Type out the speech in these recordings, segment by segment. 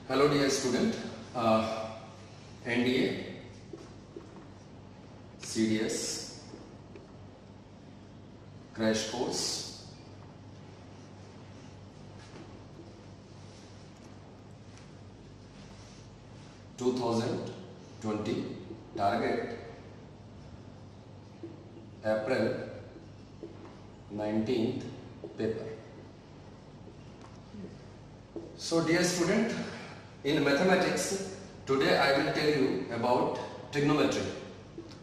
Hello dear student, NDA, CDS, crash course, (2020) target April 19th paper. So dear student, in mathematics, today I will tell you about trigonometry.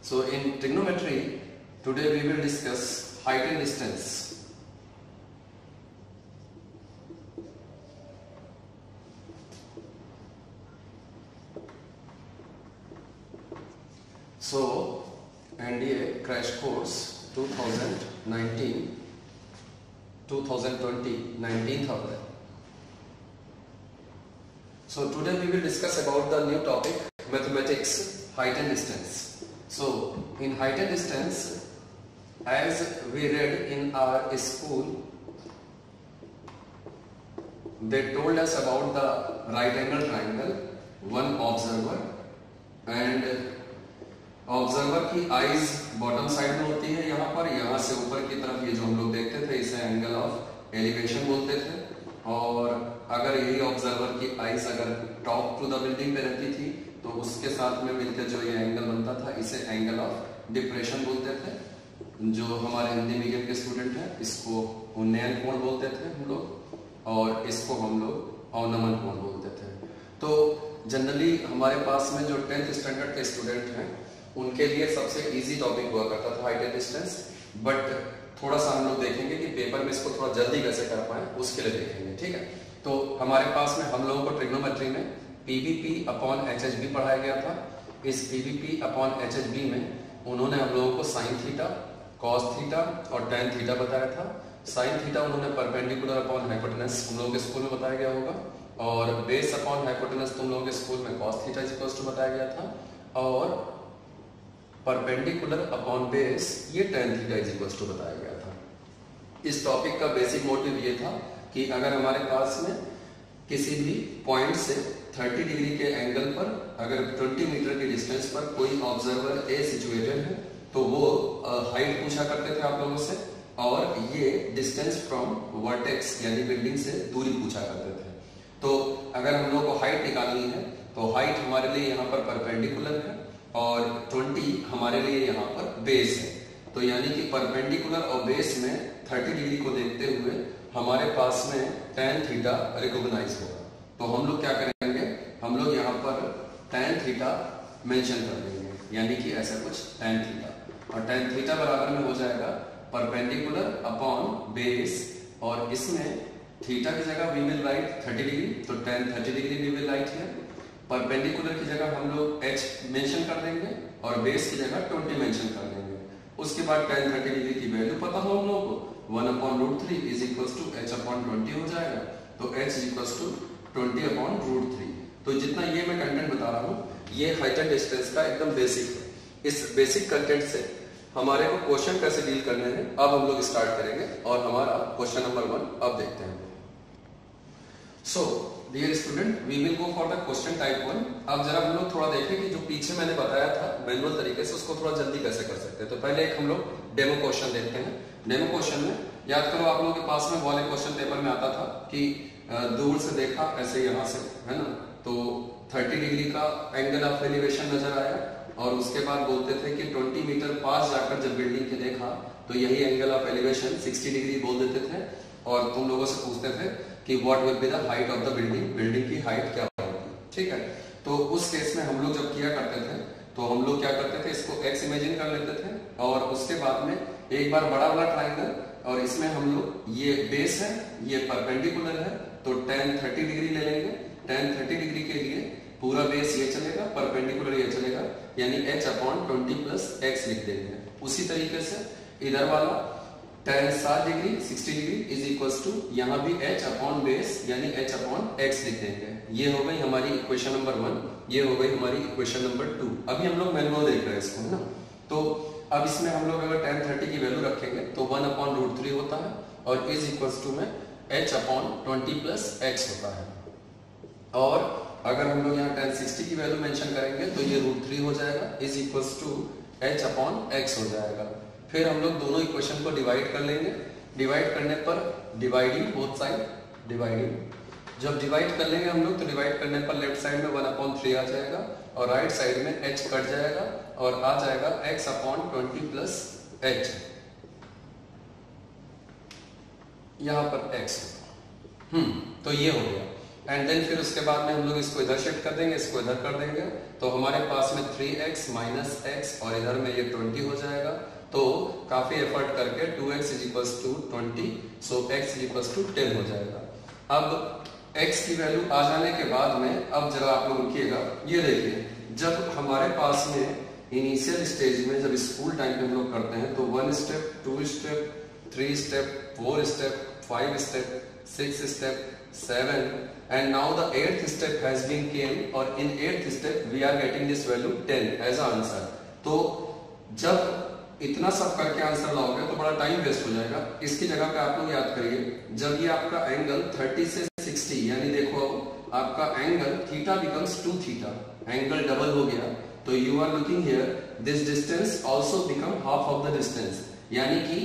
So in trigonometry, today we will discuss height and distance. So NDA crash course 2019, 2020, 19th April. So today we will discuss about the new topic mathematics, height and distance. So in height and distance, as we read in our school, they told us about the right angle triangle, one observer, and observer की eyes bottom side में होती है यहाँ से ऊपर की तरफ ये जो हम लोग देखते थे इसे एंगल ऑफ एलिवेशन बोलते थे। और अगर यही ऑब्जर्वर की आईज अगर टॉप टू द बिल्डिंग पे रहती थी तो उसके साथ में मिलकर जो ये एंगल बनता था इसे एंगल ऑफ डिप्रेशन बोलते थे। जो हमारे हिंदी मीडियम के स्टूडेंट हैं इसको उन्नयन कोण बोलते थे हम लोग, और इसको हम लोग अवनमन कोण बोलते थे। तो जनरली हमारे पास में जो 10th स्टैंडर्ड के स्टूडेंट हैं उनके लिए सबसे इजी टॉपिक हुआ करता था हाइट एंड डिस्टेंस, बट थोड़ा सा हम लोग देखेंगे कि पेपर में इसको थोड़ा जल्दी कैसे कर पाए उसके लिए देखेंगे, ठीक है। तो हमारे पास में हम लोगों को ट्रिग्नोमेट्री में पीवीपी अपॉन एचएचबी पढ़ाया गया था। इस पीवीपी अपॉन एचएचबी में उन्होंने हम लोगों को साइन थीटा, कॉस थीटा और टेन थीटा बताया था। साइन थीटा उन्होंने परपेंडिकुलर अपॉन हाइपोटेनस हम लोगों के स्कूल में बताया गया होगा, और बेस अपॉन हाइपोटेनस तुम लोगों के स्कूल में cos theta is equal to बताया गया था, और परपेंडिकुलर अपॉन बेस ये tan theta is equal to बताया गया था। इस टॉपिक का बेसिक मोटिव ये था कि अगर हमारे पास में किसी भी पॉइंट से 30 डिग्री के एंगल पर अगर 20 मीटर की डिस्टेंस पर कोई ऑब्जर्वर ए सिचुएटेड है तो वो हाइट पूछा करते थे आप लोगों से, और ये डिस्टेंस फ्रॉम वर्टेक्स यानी बिल्डिंग से दूरी पूछा करते थे। तो अगर हम लोग को हाइट निकालनी है तो हाइट हमारे लिए यहाँ पर परपेंडिकुलर है और 20 हमारे लिए यहाँ पर बेस है। तो यानी कि परपेंडिकुलर और बेस में 30 डिग्री को देखते हुए हमारे पास में tan थीटा रिकॉग्नाइज होगा। तो हम लोग क्या करेंगे, हम लोग यहाँ पर tan थीटा मेंशन कर देंगे, यानी कि ऐसा कुछ tan थीटा, और tan थीटा बराबर में हो जाएगा परपेंडिकुलर अपॉन बेस, और इसमें थीटा की जगह वी विल राइट 30 डिग्री, तो tan 30 degree we will write here. Perpendicular की जगह हम लोग h मेंशन कर देंगे और बेस की जगह 20 मेंशन कर देंगे। उसके बाद tan 30 डिग्री की वैल्यू पता हो हम लोगों को 1/√3 इज इक्वल टू h/20 हो जाएगा, तो h इज इक्वल टू 20/√3। तो जितना ये मैं कंटेंट बता रहा हूँ ये हाइट एंड डिस्टेंस का एकदम बेसिक है। इस बेसिक कंटेंट से हमारे को क्वेश्चन कैसे डील करने हैं अब हम लोग स्टार्ट करेंगे, और हमारा क्वेश्चन नंबर 1 अब देखते हैं। So dear student, we will go for the question type 1। अब जरा हम लोग थोड़ा देखें कि जो पीछे मैंने बताया था मैनुअल तरीके से उसको थोड़ा जल्दी कैसे कर सकते हैं। तो पहले एक हम लोग डेमो क्वेश्चन देखते हैं। डेमो क्वेश्चन में याद करो आप लोगों के पास में वाले क्वेश्चन पेपर में आता था कि दूर से देखा ऐसे यहाँ से, है ना, तो 30 डिग्री का एंगल ऑफ एलिवेशन नजर आया, और उसके बाद बोलते थे कि 20 मीटर पास जाकर जब बिल्डिंग के देखा तो यही एंगल ऑफ एलिवेशन 60 डिग्री बोल देते थे, और तुम लोगों से पूछते थे कि what will be the height of the building, building की हाइट क्या होगी, ठीक है। तो उस केस में हम लोग जब किया करते थे तो हम लोग क्या करते थे, इसको x इमेजिन कर लेते थे, और उसके बाद में एक बार बड़ा वाला ट्राइंगल, और इसमें हम लोग ये बेस है ये परपेंडिकुलर है तो tan 30 डिग्री ले लेंगे। tan 30 डिग्री के लिए पूरा बेस ये चलेगा, परपेंडिकुलर ये चलेगा, यानी h/20 प्लस x लिख देंगे। उसी तरीके से इधर वाला tan 60 degree 60 degree is equals to यहाँ भी h अपॉन बेस यानी h/x लिख देंगे। ये हो गई हमारी इक्वेशन नंबर 1, ये हो गई हमारी इक्वेशन नंबर 2। अभी हम लोग मैनुअल देख रहे हैं इसको, है ना। तो अब इसमें हम लोग अगर tan 30 की वैल्यू रखेंगे तो 1/√3 होता है, और इज इक्वल्स टू में h/20 प्लस x होता है। और अगर हम लोग यहाँ tan 60 की वैल्यू मेंशन करेंगे तो ये √3 हो जाएगा इज इक्वल्स टू h/x हो जाएगा। फिर हम लोग दोनों इक्वेशन को डिवाइड कर लेंगे। डिवाइड करने पर डिवाइडिंग बोथ साइड, डिवाइडिंग जब डिवाइड कर लेंगे हम लोग तो डिवाइड करने पर लेफ्ट साइड में 1/3 आ जाएगा और राइट साइड में h कट जाएगा और आ जाएगा x/20 प्लस h, यहां पर x। तो ये हो गया। एंड देन फिर उसके बाद में हम लोग इसको इधर शिफ्ट कर देंगे, इसको इधर कर देंगे तो हमारे पास में 3x माइनस x और इधर में ये 20 हो जाएगा। तो काफी एफर्ट करके 2x is equals to 20, so x is equals to 10 हो जाएगा। अब x की वैल्यू आ जाने के बाद में अब जरा आप लोग रुकिएगा, ये देखिए जब हमारे पास में इनिशियल स्टेज में जब स्कूल टाइम पे हम लोग करते हैं तो 1 step, 2 step, 3 step, 4 step, 5 step, 6 step, 7 and now the 8th step has been came और in 8th step we are getting this value 10 as a answer। तो जब इतना सब करके आंसर लाओगे तो बड़ा टाइम वेस्ट हो जाएगा। इसकी जगह पे आप लोग याद करिए जब ये आपका एंगल 30 से 60 यानी देखो आपका angle theta becomes 2 theta, angle double हो गया तो you are looking here this distance also become half of the distance, यानी कि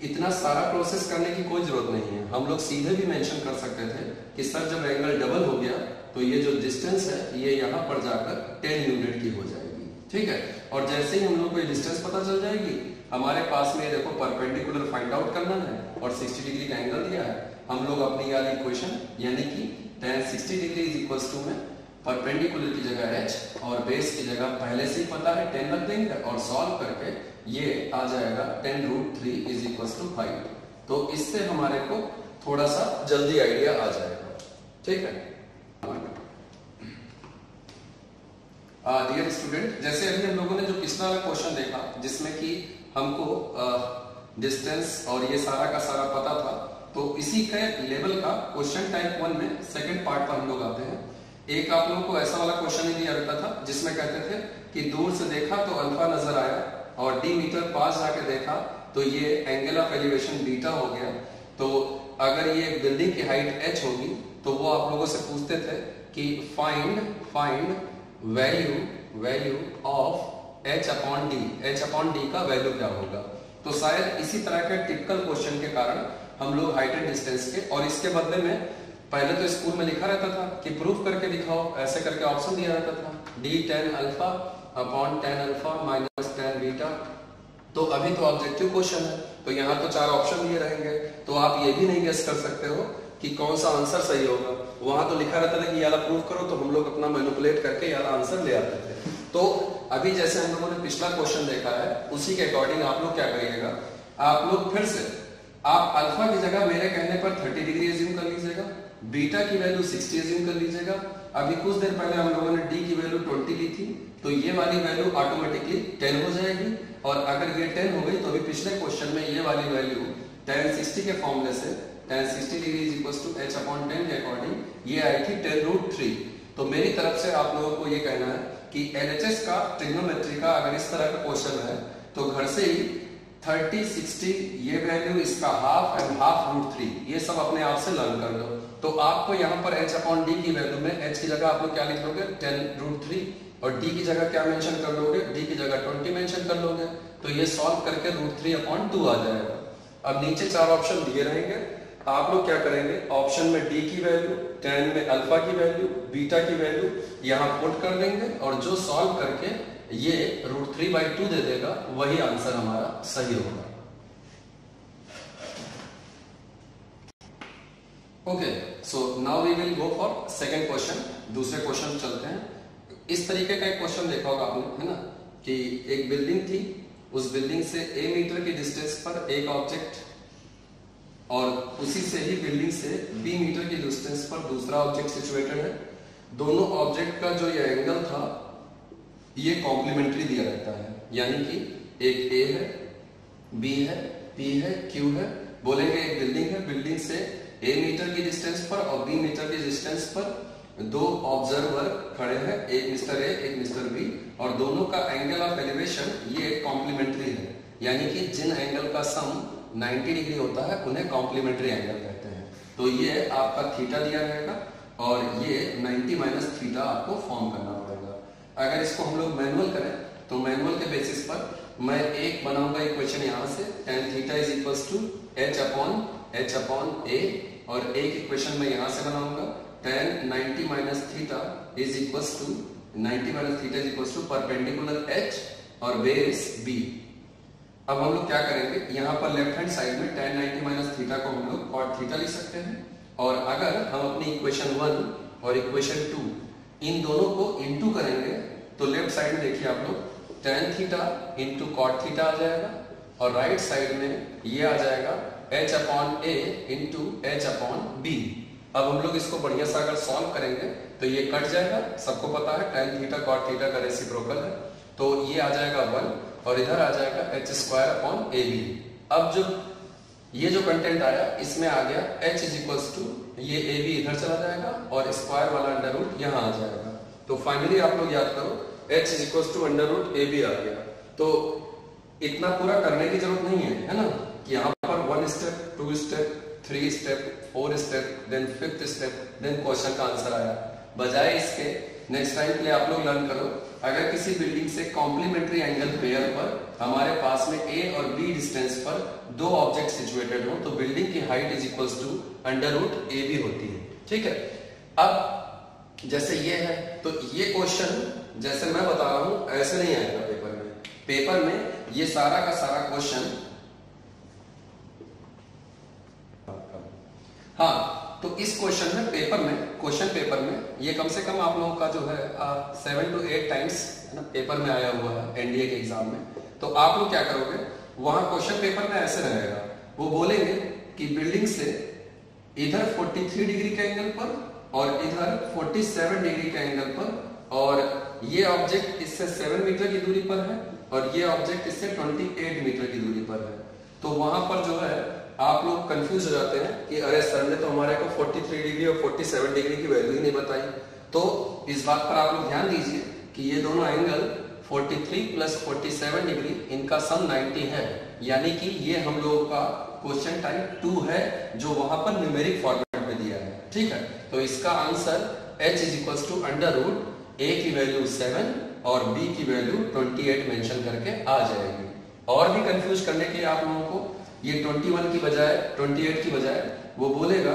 इतना सारा प्रोसेस करने की कोई जरूरत नहीं है। हम लोग सीधे भी मेंशन कर सकते थे कि सर जब एंगल डबल हो गया तो ये जो डिस्टेंस है ये यहाँ पर जाकर 10 यूनिट की हो जाएगी, ठीक है। और जैसे ही हम लोग को ये डिस्टेंस पता चल जाएगी हमारे पास में देखो परपेंडिकुलर फाइंड आउट करना है और 60 डिग्री का एंगल दिया है, हम लोग अपनी वाली इक्वेशन यानी कि tan 60 degree is equals to में परपेंडिकुलर की जगह h और बेस की जगह पहले से ही पता है 10 रख देंगे और सॉल्व करके ये आ जाएगा 10√3 इज इक्वल्स टू 5। तो इससे हमारे को थोड़ा सा जल्दी आइडिया आ जाएगा, ठीक है। डियर स्टूडेंट, जैसे अभी हम लोगों ने जो पिछला वाला क्वेश्चन देखा जिसमें कि हमको डिस्टेंस और ये सारा का सारा पता था, तो इसी के लेवल का क्वेश्चन टाइप 1 में सेकंड पार्ट पर हम लोग आते हैं। एक आप लोगों को ऐसा वाला क्वेश्चन ही दिया रहता था जिसमें कहते थे कि दूर से देखा तो अल्फा नजर आया और डी मीटर पास जाके देखा तो ये एंगल ऑफ एलिवेशन बीटा हो गया। तो अगर ये बिल्डिंग की हाइट h होगी तो वो आप लोगों से पूछते थे कि फाइंड वैल्यू ऑफ h/d का वैल्यू क्या होगा। तो शायद इसी तरह के टिपिकल क्वेश्चन के कारण हम लोग हाइट एंड डिस्टेंस के और इसके बदले में पहले तो स्कूल में लिखा रहता था कि प्रूफ करके दिखाओ, ऐसे करके ऑप्शन दिया रहता था d tan alpha upon tan alpha minus tan beta. तो अभी तो ऑब्जेक्टिव क्वेश्चन है तो यहाँ तो 4 ऑप्शन दिए रहेंगे तो आप ये भी नहीं गेस कर सकते हो कि कौन सा आंसर सही होगा। वहां तो लिखा रहता था कि याला प्रूफ करो तो हम लोग अपना मैनिपुलेट करके याला आंसर ले आते थे। तो अभी जैसे हम लोगों ने पिछला क्वेश्चन देखा है उसी के अकॉर्डिंग आप लोग क्या करिएगा, आप लोग फिर से आप अल्फा की जगह मेरे कहने पर 30 डिग्री एज्यूम कर लीजिएगा, बीटा की वैल्यू 60 एज्यूम कर लीजिएगा। अभी कुछ देर पहले हम लोगों ने डी की वैल्यू 20 ली थी तो ये वाली वैल्यू ऑटोमेटिकली 10 हो जाएगी और अगर ये 10 हो गई तो अभी पिछले क्वेश्चन में ये वाली वैल्यू tan 60 के फॉर्मूले से tan 60 degree is equals to h/10 के अकॉर्डिंग ये आई थी 10√3। तो मेरी तरफ से आप लोगों को ये कहना है कि LHS का ट्रिग्नोमेट्री का अगर इस तरह का क्वेश्चन है तो घर से ही 30, 60 ये वैल्यू इसका हाफ एंड हाफ √3 ये सब अपने आप से लर्न कर लो। तो आपको यहाँ पर h/d की वैल्यू में h की जगह आप लोग क्या लिख लोगे 10√3 और d की जगह क्या मेंशन कर लोगे, d की जगह 20 मेंशन कर लोगे तो ये सॉल्व करके √3/2 आ जाएगा। अब नीचे 4 ऑप्शन दिए रहेंगे, आप लोग क्या करेंगे ऑप्शन में d की वैल्यू, tan में अल्फा की वैल्यू, बीटा की वैल्यू यहाँ पुट कर देंगे और जो सॉल्व करके ये √3/2 दे देगा वही आंसर हमारा सही होगा। Okay, so now we will go for second question. दूसरे क्वेश्चन चलते हैं। इस तरीके का एक क्वेश्चन देखा होगा आपने, है ना, कि एक बिल्डिंग थी, उस बिल्डिंग से a मीटर की डिस्टेंस पर एक ऑब्जेक्ट और उसी से ही बिल्डिंग से b मीटर की डिस्टेंस पर दूसरा ऑब्जेक्ट सिचुएटेड है। दोनों ऑब्जेक्ट का जो ये एंगल था ये कॉम्प्लीमेंट्री दिया रहता है, यानी कि एक a है, b है, p है, q है। बोलेंगे एक बिल्डिंग है, बिल्डिंग से a मीटर की डिस्टेंस पर और b मीटर की डिस्टेंस पर दो ऑब्जर्वर खड़े हैं, एक मिस्टर ए एक मिस्टर बी, और दोनों का एंगल ऑफ एलिवेशन ये कॉम्प्लीमेंट्री है, यानी कि जिन एंगल का सम 90 डिग्री होता है उन्हें कॉम्प्लीमेंट्री एंगल कहते हैं। तो ये आपका थीटा दिया रहेगा और ये 90 माइनस थीटा आपको फॉर्म करना पड़ेगा। अगर इसको हम लोग मैनुअल करें तो मैनुअल के बेसिस पर मैं एक बनाऊंगा इक्वेशन यहाँ से, tan theta is equals to h upon a, और एक इक्वेशन मैं यहाँ से बनाऊंगा tan 90 minus theta is equals to 90 minus theta is equals to perpendicular h और बेस b। अब हम लोग क्या करेंगे, यहाँ पर लेफ्ट हैंड साइड में tan 90 माइनस थीटा को हम लोग cot थीटा लिख सकते हैं, और अगर हम अपनी इक्वेशन 1 और इक्वेशन 2 इन दोनों को इनटू करेंगे तो लेफ्ट साइड में देखिए आप लोग tan theta into cot theta आ जाएगा, और राइट साइड में ये आ जाएगा h upon a into h upon b। अब हम लोग इसको बढ़िया सा अगर सॉल्व करेंगे तो ये कट जाएगा, सबको पता है tan थीटा cot थीटा का रेसिप्रोकल है, तो ये आ जाएगा 1 और इधर आ जाएगा h square upon a b। अब जो ये जो कंटेंट आया इसमें आ गया h इज इक्वल्स टू ये a b इधर चला जाएगा और स्क्वायर वाला अंडर रूट यहाँ आ जाएगा। तो फाइनली आप लोग याद करो h is equals to under root a b आ गया। तो इतना पूरा करने की जरूरत नहीं है ना, कि यहाँ पर 1 step 2 step 3 step 4 step then 5th step then question का आंसर आया। बजाय इसके नेक्स्ट टाइम के लिए आप लोग लर्न करो, अगर किसी बिल्डिंग से कॉम्प्लीमेंट्री एंगल पेयर पर हमारे पास में a और b डिस्टेंस पर दो ऑब्जेक्ट सिचुएटेड हो तो बिल्डिंग की height is equals to under root a b होती है। ठीक है, अब जैसे ये है तो ये क्वेश्चन जैसे मैं बता रहा हूं ऐसे नहीं आएगा पेपर में। पेपर में ये सारा का सारा क्वेश्चन, हाँ, तो इस क्वेश्चन में क्वेश्चन पेपर में ये कम से कम आप लोगों का जो है 7 to 8 टाइम्स है ना पेपर में आया हुआ है एनडीए के एग्जाम में। तो आप लोग क्या करोगे, वहां क्वेश्चन पेपर में ऐसे रहेगा, वो बोलेंगे कि बिल्डिंग से इधर 43 डिग्री के एंगल पर और इधर 47 डिग्री के एंगल पर, और ये ऑब्जेक्ट इससे 7 मीटर की दूरी पर है और ये ऑब्जेक्ट इससे 28 मीटर की दूरी पर है। तो वहां पर जो है आप लोग कंफ्यूज हो जाते हैं कि अरे सर ने तो हमारे को 43 डिग्री और 47 डिग्री की वैल्यू ही नहीं बताई। तो इस बात पर आप लोग ध्यान दीजिए कि ये दोनों एंगल 43 प्लस 47 डिग्री इनका सम 90 है, यानी कि ये हम लोगों का क्वेश्चन टाइप 2 है जो वहां पर न्यूमेरिक फॉर्मेट में दिया है। ठीक है, तो इसका answer h is equals to under root a की वैल्यू 7 और b की वैल्यू 28 मेंशन करके आ जाएगी। और भी कंफ्यूज करने के लिए आप लोगों को ये 21 की बजाय 28 की बजाय वो बोलेगा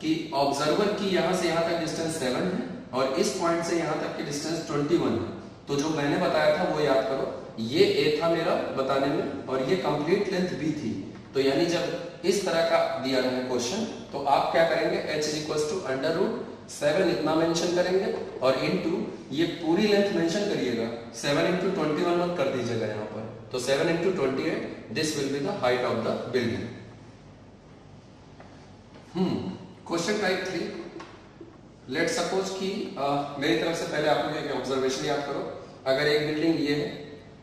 कि ऑब्जर्वर की यहां से यहां तक डिस्टेंस 7 है और इस पॉइंट से यहां तक की डिस्टेंस 21 है। तो जो मैंने बताया था वो याद करो, ये a था मेरा बताने में और ये कंप्लीट लेंथ b थी। तो यानी जब इस तरह का दिया रहे क्वेश्चन तो आप क्या करेंगे, h is equals to under root 7 इतना मेंशन करेंगे और इनटू ये पूरी लेंथ मेंशन करिएगा, 7 इंटू 21 मत कर दीजिएगा यहाँ पर। तो 7 into 28 this will be the height of the building. Question type 3, let suppose कि मेरी तरफ से पहले आप लोग एक ऑब्जर्वेशन याद करो। अगर एक बिल्डिंग ये है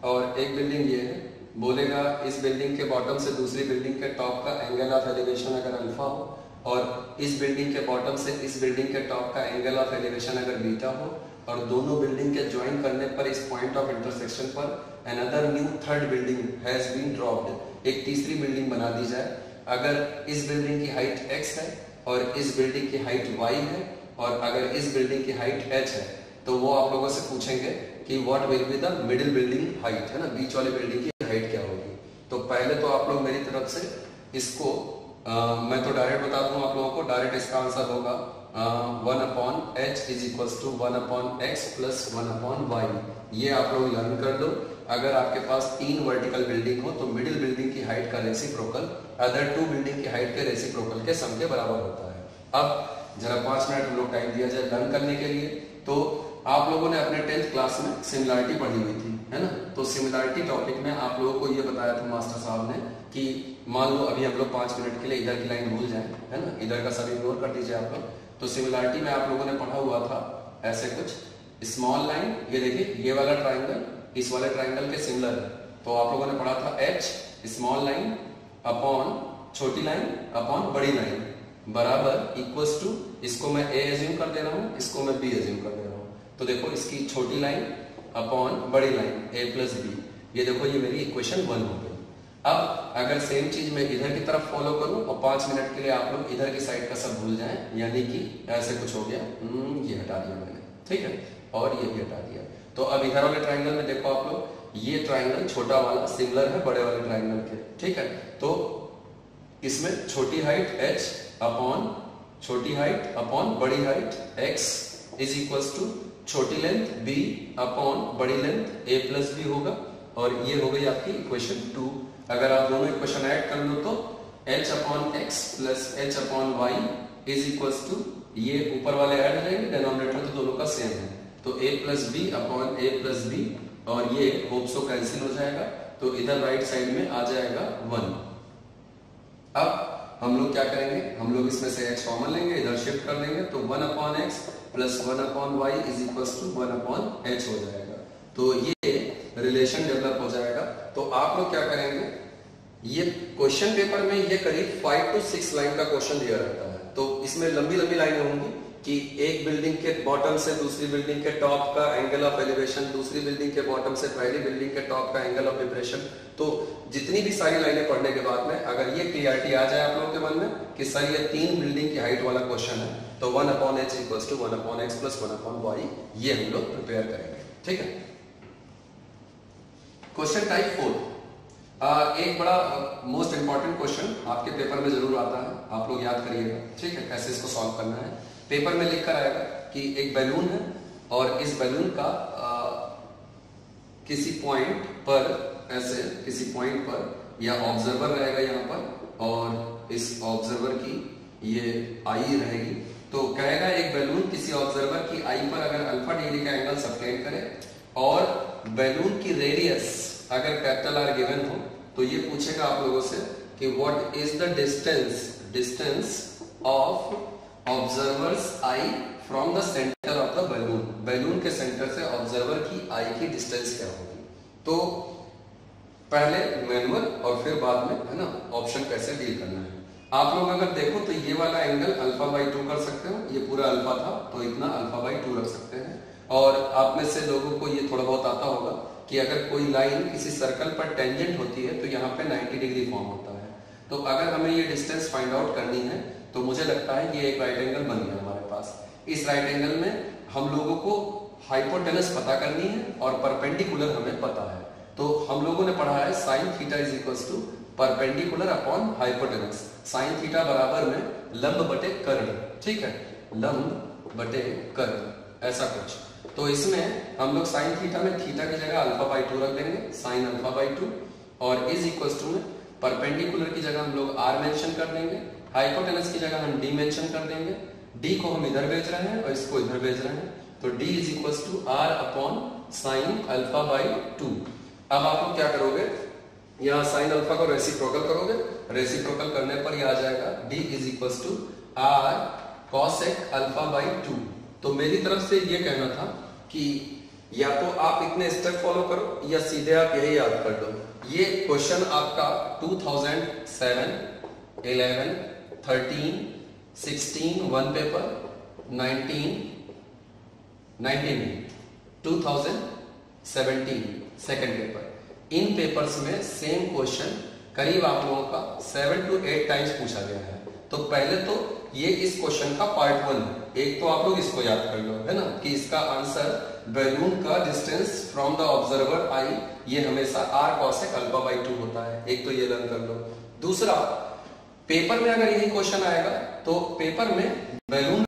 और एक बिल्डिंग ये है, बोलेगा इस बिल्डिंग के बॉटम से दूसरी बिल्डिंग के टॉप का एंगल ऑफ एलिवेशन अगर अल्फा हो और इस बिल्डिंग के बॉटम से इस बिल्डिंग के टॉप का एंगल ऑफ एलिवेशन अगर बीटा हो और दोनों बिल्डिंग के ज्वाइन करने पर इस पॉइंट ऑफ इंटरसेक्शन पर another new third building has been dropped, एक तीसरी बिल्डिंग बना दी जाए। अगर इस बिल्डिंग की हाइट x है और इस बिल्डिंग की हाइट y है और अगर इस बिल्डिंग की हाइट h है, तो वो आप लोगों से पूछेंगे कि what will be the middle building height, है ना, बीच वाली बिल्डिंग की हाइट क्या होगी। तो पहले तो आप लोग मेरी तरफ से इसको मैं तो डायरेक्ट बता दूं आप लोगों को, डायरेक्ट इसका आंसर होगा 1 upon h is equals to 1 upon x plus 1 upon y। ये आप लोग लर्न कर दो। अगर आपके पास 3 वर्टिकल बिल्डिंग हो तो मिडिल बिल्डिंग की हाइट का रेसिप्रोकल अदर 2 बिल्डिंग की हाइट के रेसिप्रोकल के सम के बराबर होता है। अब जरा 5 मिनट हम लोग टाइम दिया जाए लर्न करने के लिए। तो आप लोगों ने अपने 10th क्लास में सिमिलरिटी पढ़ी हुई थी, है ना। तो सिमिलरिटी टॉपिक में आप लोगों को ये बताया था मास्टर साहब ने कि मान लो अभी हम लोग 5 मिनट के लिए इधर की लाइन भूल जाएं, है ना, इधर का सब इग्नोर कर दीजिए आप लोग। तो सिमिलरिटी में आप लोगों ने पढ़ा हुआ था ऐसे कुछ, स्मॉल लाइन, ये देखिए ये वाला ट्राइंगल इस वाले ट्राइंगल के सिमिलर है। तो आप लोगों ने पढ़ा था h स्मॉल लाइन अपॉन छोटी लाइन अपॉन बड़ी लाइन बराबर इक्वल्स टू, इसको मैं a एज्यूम कर दे रहा हूँ, इसको मैं b एज्यूम कर दे रहा हूँ। तो देखो इसकी छोटी लाइन अपॉन बड़ी लाइन a प्लस b, ये देखो ये मेरी इक्वेशन 1 हो गई। अब अगर सेम चीज मैं इधर की तरफ फॉलो करूं और 5 मिनट के लिए आप लोग इधर की साइड का सब भूल जाएं, यानी कि ऐसे कुछ हो गया, ये हटा दिया मैंने, ठीक है, और ये भी हटा दिया। तो अब इधर वाले ट्राइंगल में देखो आप लोग, ये ट्राइंगल छोटा वाला सिमिलर है बड़े वाले ट्राइंगल के, ठीक है। तो इसमें छोटी हाइट h अपॉन छोटी हाइट अपॉन बड़ी height x is equals to छोटी लेंथ b अपॉन बड़ी लेंथ a प्लस b होगा, और ये हो गई आपकी इक्वेशन 2। अगर आप दोनों इक्वेशन ऐड कर लो तो h upon x plus h upon y is equals to, ये ऊपर वाले ऐड हो जाएंगे, डिनोमिनेटर तो दोनों का सेम है, तो a plus B upon a plus B, और ये होप सो कैंसिल हो जाएगा, तो इधर राइट साइड में आ जाएगा 1। अब हम लोग क्या करेंगे, हम लोग इसमें से x कॉमन लेंगे, इधर शिफ्ट कर देंगे, तो 1 upon x plus 1 upon y is equals to 1 upon h हो जाएगा। तो ये रिलेशन डेवलप हो जाएगा। तो आप लोग क्या करेंगे, ये क्वेश्चन पेपर में ये करीब 5 to 6 लाइन का क्वेश्चन दिया रहता है, तो इसमें लंबी लंबी लाइनें होंगी कि एक बिल्डिंग के बॉटम से दूसरी बिल्डिंग के टॉप का एंगल ऑफ एलिवेशन, दूसरी बिल्डिंग के बॉटम से पहली बिल्डिंग के टॉप का एंगल ऑफ डिप्रेशन। तो जितनी भी सारी लाइनें पढ़ने के बाद में अगर ये क्लियरिटी आ जाए आप लोगों के मन में कि सर ये 3 बिल्डिंग की हाइट वाला क्वेश्चन है, तो 1 upon h equals to 1 upon x plus 1 upon y, ये हम लोग प्रिपेयर करेंगे, ठीक है। क्वेश्चन टाइप 4, एक बड़ा मोस्ट इंपॉर्टेंट क्वेश्चन आपके पेपर में जरूर आता है, आप लोग याद करिएगा, ठीक है, कैसे इसको सॉल्व करना है। पेपर में लिख कर आएगा कि एक बैलून है और इस बैलून का किसी पॉइंट पर, ऐसे किसी पॉइंट पर या ऑब्जर्वर रहेगा यहाँ पर, और इस ऑब्जर्वर की ये आई रहेगी। तो कहेगा एक बैलून किसी ऑब्जर्वर की आई पर अगर अल्फा डिग्री का एंगल सबटेंड करे और बैलून की रेडियस अगर कैपिटल आर गिवन हो, तो ये पूछेगा आप लोगों से कि what is the distance of observers I from the centre of the balloon. Balloon के सेंटर से ऑब्जर्वर की आई की डिस्टेंस क्या होगी। तो पहले मैनुअल और फिर बाद में, है ना, ऑप्शन कैसे डील करना है। आप लोग अगर देखो तो ये वाला एंगल अल्फा बाई 2 कर सकते हो, ये पूरा अल्फा था तो इतना अल्फा बाई 2 रख सकते हैं। और आप में से लोगों को ये थोड़ा बहुत आता होगा कि अगर कोई लाइन किसी सर्कल पर टेंजेंट होती है तो यहाँ पे 90 डिग्री फॉर्म होता है। तो अगर हमें ये डिस्टेंस फाइंड आउट करनी है तो मुझे लगता है ये एक राइट एंगल बन गया हमारे पास। इस राइट एंगल में हम लोगों को हाइपोटेनस पता करनी है और परपेंडिकुलर हमें पता है। तो हम लोगों ने पढ़ा है sine theta is equals to perpendicular upon hypotenuse. Sine theta बराबर में लंब बटे कर्ण, ठीक है, लंब बटे कर्ण, ऐसा कुछ। तो इसमें हम लोग साइन थीटा में थीटा की जगह अल्फा बाई 2 रख देंगे, साइन अल्फा बाई 2, और इज इक्वल्स टू में परपेंडिकुलर की जगह हम लोग आर मेंशन कर देंगे, हाइपोटेनस की जगह हम डी मेंशन कर देंगे। डी को हम इधर भेज रहे हैं और इसको इधर भेज रहे हैं, तो D is equals to R upon sine alpha by 2। अब आप लोग क्या करोगे, यहाँ साइन अल्फा को रेसिप्रोकल करोगे, रेसिप्रोकल करने पर यह आ जाएगा D is equals to R cosec alpha by 2। तो मेरी तरफ से ये कहना था कि या तो आप इतने स्टेप फॉलो करो या सीधे आप यही याद कर लो। ये क्वेश्चन आपका 2007, 11, 13, 16 वन पेपर, 2017 सेकंड पेपर, इन पेपर्स में सेम क्वेश्चन करीब आप लोगों का 7 to 8 टाइम्स पूछा गया है। तो पहले तो ये इस क्वेश्चन का पार्ट 1 है, एक तो आप लोग इसको याद कर लो, है ना, कि इसका आंसर बैलून का डिस्टेंस फ्रॉम द ऑब्जर्वर आई ये हमेशा r cosec अल्फा बाई 2 होता है, एक तो ये लर्न कर लो। दूसरा, पेपर में अगर यही क्वेश्चन आएगा तो पेपर में बैलून